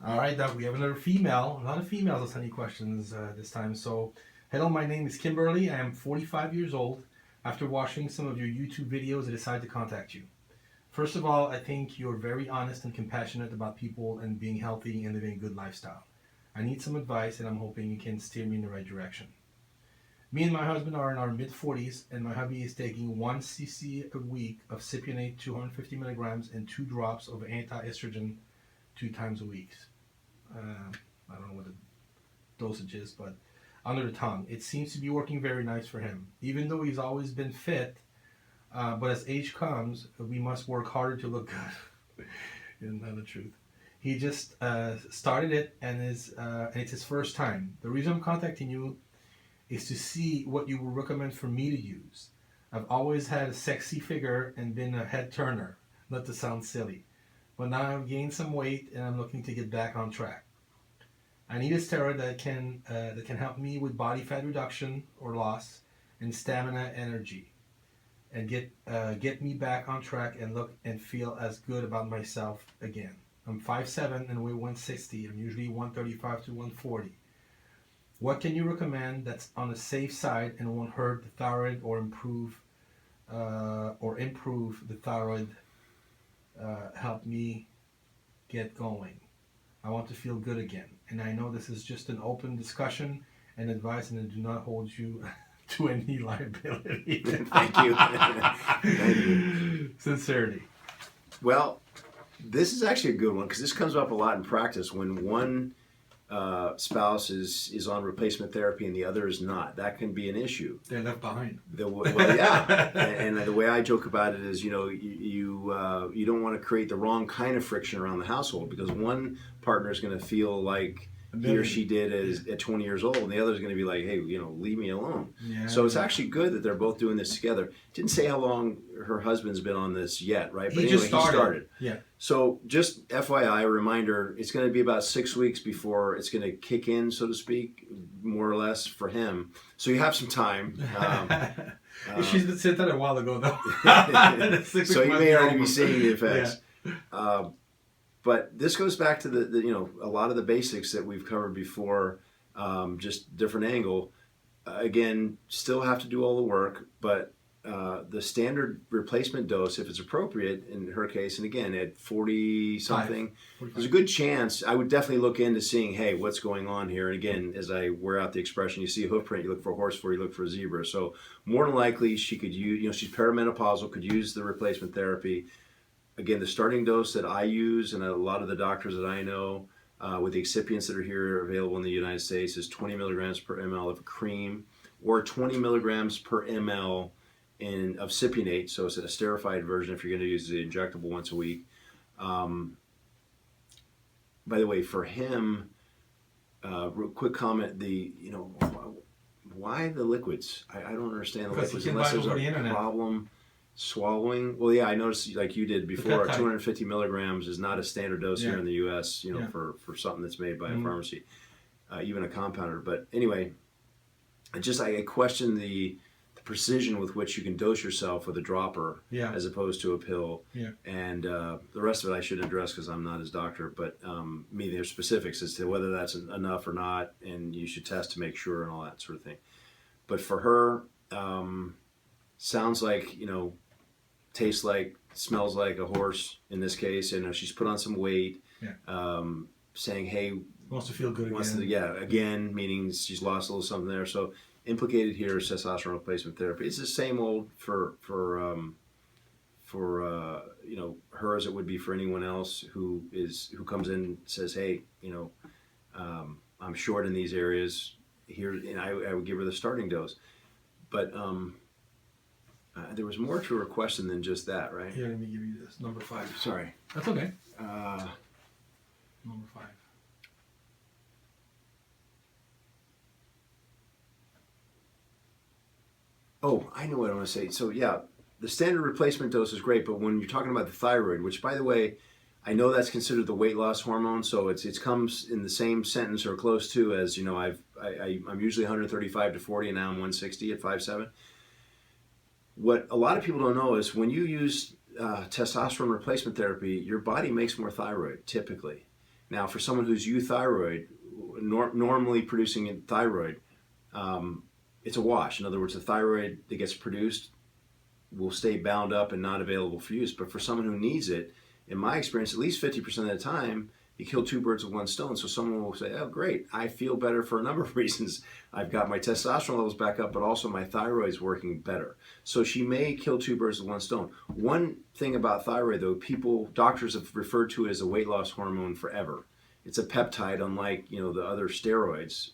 All right, Doug, we have another female. A lot of females are sending questions this time. So, hello, my name is Kimberly. I am 45 years old. After watching some of your YouTube videos, I decided to contact you. First of all, I think you're very honest and compassionate about people and being healthy and living a good lifestyle. I need some advice, and I'm hoping you can steer me in the right direction. Me and my husband are in our mid-40s, and my hubby is taking 1 cc a week of cypionate 250 milligrams and 2 drops of anti-estrogen 2 times a week. I don't know what the dosage is, but under the tongue. It seems to be working very nice for him. Even though he's always been fit, but as age comes, we must work harder to look good. Isn't that the truth? He just started it, and it's his first time. The reason I'm contacting you is to see what you would recommend for me to use. I've always had a sexy figure and been a head turner, not to sound silly. But now I've gained some weight and I'm looking to get back on track. I need a steroid that can help me with body fat reduction or loss and stamina energy, and get me back on track and look and feel as good about myself again. I'm 5'7" and weigh 160. I'm usually 135 to 140. What can you recommend that's on the safe side and won't hurt the thyroid or improve the thyroid? Help me get going. I want to feel good again. And I know this is just an open discussion and advice, and I do not hold you to any liability. Thank you. Thank you. Sincerity. Well, this is actually a good one because this comes up a lot in practice when one spouse is on replacement therapy and the other is not. That can be an issue. They're left behind. Well, yeah. And the way I joke about it is, you don't want to create the wrong kind of friction around the household, because one partner is going to feel like he or she did at 20 years old, and the other is going to be like, hey, leave me alone. Yeah, so it's actually good that they're both doing this together. Didn't say how long her husband's been on this yet, right? But he started. Yeah. So just FYI, a reminder, it's going to be about 6 weeks before it's going to kick in, so to speak, more or less for him. So you have some time. She's been said that a while ago, though. So you may already be seeing the effects. Yeah. But this goes back to the a lot of the basics that we've covered before, just different angle. Again, still have to do all the work, but the standard replacement dose, if it's appropriate in her case, and again at 40 something, there's a good chance. I would definitely look into seeing, hey, what's going on here. And again, as I wear out the expression, you see a hoof print, you look for a horse, you look for a zebra. So more than likely, she could use, she's perimenopausal, could use the replacement therapy. Again, the starting dose that I use, and a lot of the doctors that I know, with the excipients that are here available in the United States, is 20 milligrams per ml of cream, or 20 milligrams per ml of cypionate. So it's a esterified version if you're going to use the injectable once a week. By the way, for him, real quick comment: why the liquids? I don't understand the liquids unless there's a problem swallowing. Well, yeah, I noticed, like you did before, 250 milligrams is not a standard dose here in the U.S. For something that's made by a pharmacy, even a compounder. But anyway, I question the precision with which you can dose yourself with a dropper as opposed to a pill. Yeah. And the rest of it I should address because I'm not his doctor. But there's specifics as to whether that's enough or not, and you should test to make sure and all that sort of thing. But for her, sounds like tastes like, smells like a horse in this case. She's put on some weight, saying, hey, wants to feel good again. Again, meaning she's lost a little something there. So implicated here is testosterone replacement therapy. It's the same old for her as it would be for anyone else who comes in and says, hey, I'm short in these areas. Here, and I would give her the starting dose. But there was more to her question than just that, right? Here, let me give you this. Number 5. Sorry. That's okay. Number 5. Oh, I know what I want to say. So yeah, the standard replacement dose is great, but when you're talking about the thyroid, which by the way, I know that's considered the weight loss hormone, so it comes in the same sentence or close to as, you know, I'm usually 135 to 40, and now I'm 160 at 5'7". What a lot of people don't know is when you use testosterone replacement therapy, your body makes more thyroid typically. Now, for someone who's euthyroid, normally producing thyroid, it's a wash. In other words, the thyroid that gets produced will stay bound up and not available for use. But for someone who needs it, in my experience, at least 50% of the time, you kill two birds with one stone. So someone will say, oh, great, I feel better for a number of reasons. I've got my testosterone levels back up, but also my thyroid's working better. So she may kill two birds with one stone. One thing about thyroid, though, doctors have referred to it as a weight loss hormone forever. It's a peptide, unlike, you know, the other steroids.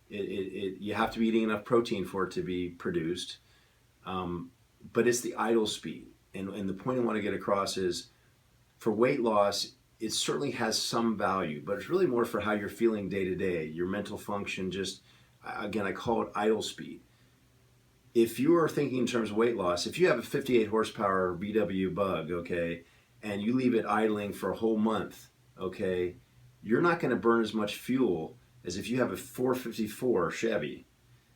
You have to be eating enough protein for it to be produced. But it's the idle speed. And the point I want to get across is, for weight loss, it certainly has some value, but it's really more for how you're feeling day to day, your mental function. Just, again, I call it idle speed. If you are thinking in terms of weight loss, if you have a 58 horsepower VW Bug, okay, and you leave it idling for a whole month, okay, you're not going to burn as much fuel as if you have a 454 Chevy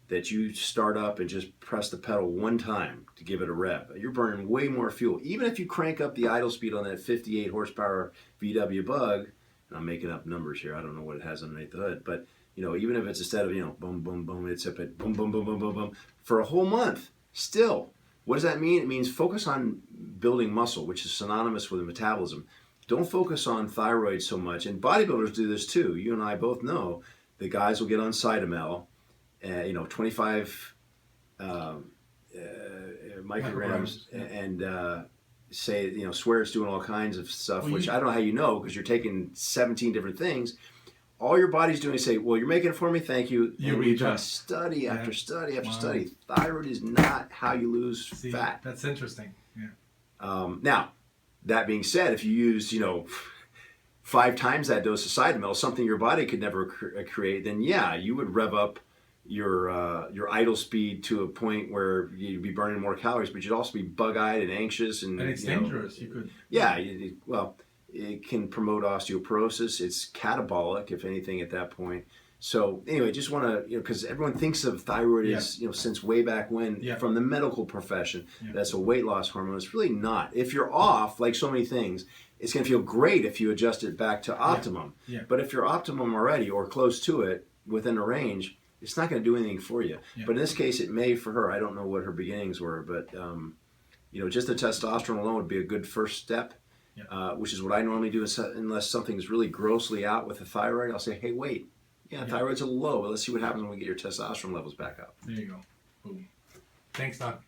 that you start up and just press the pedal one time to give it a rev. You're burning way more fuel. Even if you crank up the idle speed on that 58 horsepower VW Bug, and I'm making up numbers here, I don't know what it has underneath the hood, but you know, even if it's instead of, you know, boom, boom, boom, it's up at boom, boom, boom, boom, boom, boom, for a whole month, still, what does that mean? It means focus on building muscle, which is synonymous with metabolism. Don't focus on thyroid so much. And bodybuilders do this too. You and I both know the guys will get on Cytomel, 25 micrograms, and say, you know, swear it's doing all kinds of stuff, which I don't know how you know, because you're taking 17 different things. All your body's doing is say, well, you're making it for me, thank you. And we've done study after study after study. Thyroid is not how you lose fat. That's interesting. Yeah. Now, that being said, if you use, 5 times that dose of Cytomel, something your body could never create, then yeah, you would rev up your idle speed to a point where you'd be burning more calories, but you'd also be bug-eyed and anxious, and it's dangerous. You could. Yeah, it can promote osteoporosis. It's catabolic, if anything, at that point. So anyway, just want to, because everyone thinks of thyroid as, since way back when, from the medical profession, that's a weight loss hormone. It's really not. If you're off, like so many things, it's going to feel great if you adjust it back to optimum. But if you're optimum already or close to it, within a range, it's not going to do anything for you. But in this case, it may for her. I don't know what her beginnings were, but just the testosterone alone would be a good first step, which is what I normally do, unless something's really grossly out with the thyroid. I'll say, hey, wait. Thyroid's a little low, but let's see what happens when we get your testosterone levels back up. There you go. Boom. Thanks, Doc.